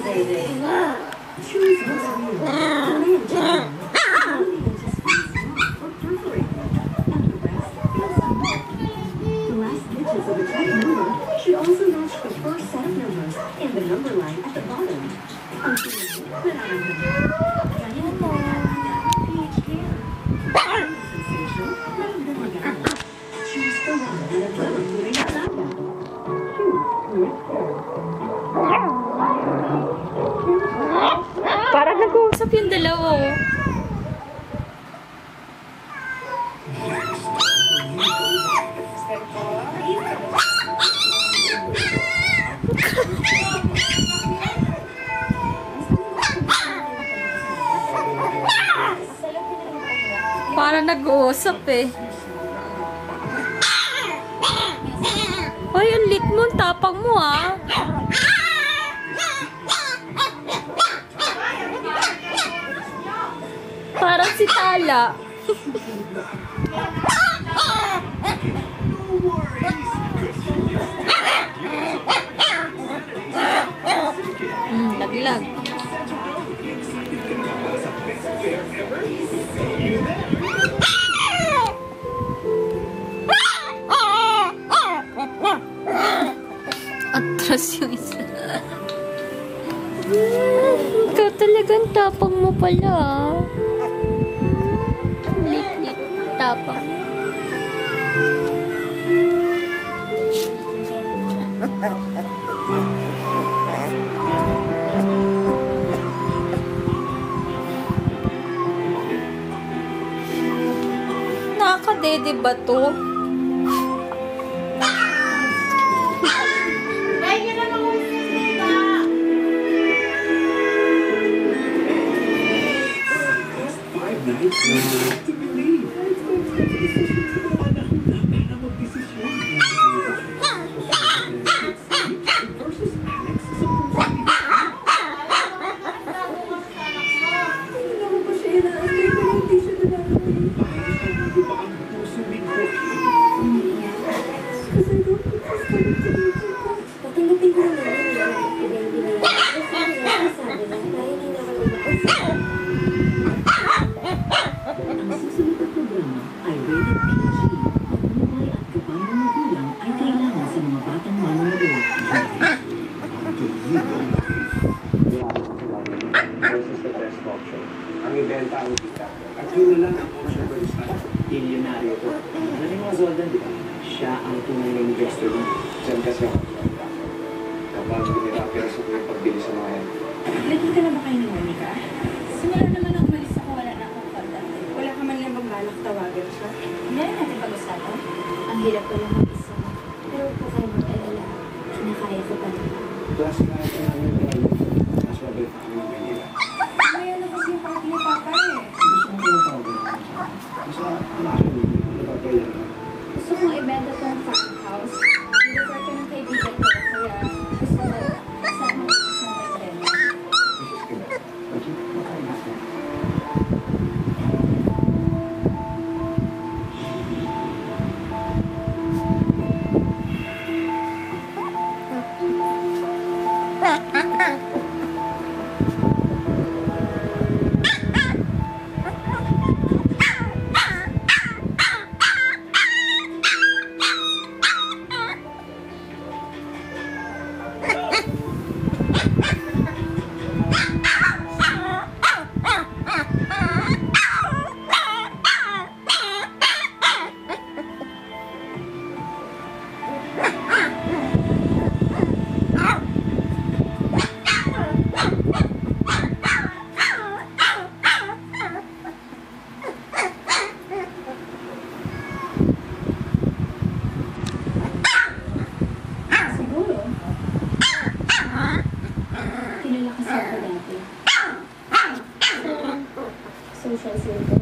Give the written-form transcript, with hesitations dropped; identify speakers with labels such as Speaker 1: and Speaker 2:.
Speaker 1: baby. Choose what's real. Korean chicken. The last digits of the type number should also match the first set of numbers in the number line at the bottom. Choose the one that
Speaker 2: Parang nag-uusap yung dalawa, oh. Parang nag-uusap eh. Ay, ang lit mo, ang tapang mo ah. Parang si Tala. Laglag. Atras yung isa. Ikaw talagang tapang mo pala. Lit-lit tapang. Nakakadede ba to?
Speaker 3: Ang ibenta ang kita. At yun na lang ang option ko sa milyonaryo ko. Ano yung mga Zoldan, di ba? Siya ang tunay na investor mo. Diyan kasi ako. Kapag binirapira sa kong pagbili sa mga yan.
Speaker 1: Nagkita na ba kayo ni Monica? Simula naman nang umalis ako, wala na akong contact. Wala ka man lang magbalak tawagan siya. Hindi na natin pag-usapan. Ang hirap ko lang mag-isa. Pero huwag po kayo mag-alala. Kinakaya ko pa naman.
Speaker 3: Plus, kahit na namin tayo, mas mabalik na kami ng Manila.
Speaker 1: Ngayon na kasi yung party ni Papa eh.
Speaker 3: Gusto mo yung tawagin namin siya. Basta, actually, napapay lang.
Speaker 1: Gusto kong ibenta tong farmhouse. Nirefer ka ng kaibigan ko. Kaya gusto ko sa mga gusto mo ibenta.
Speaker 3: Mrs. Kina, pag makain natin.
Speaker 1: Social circle.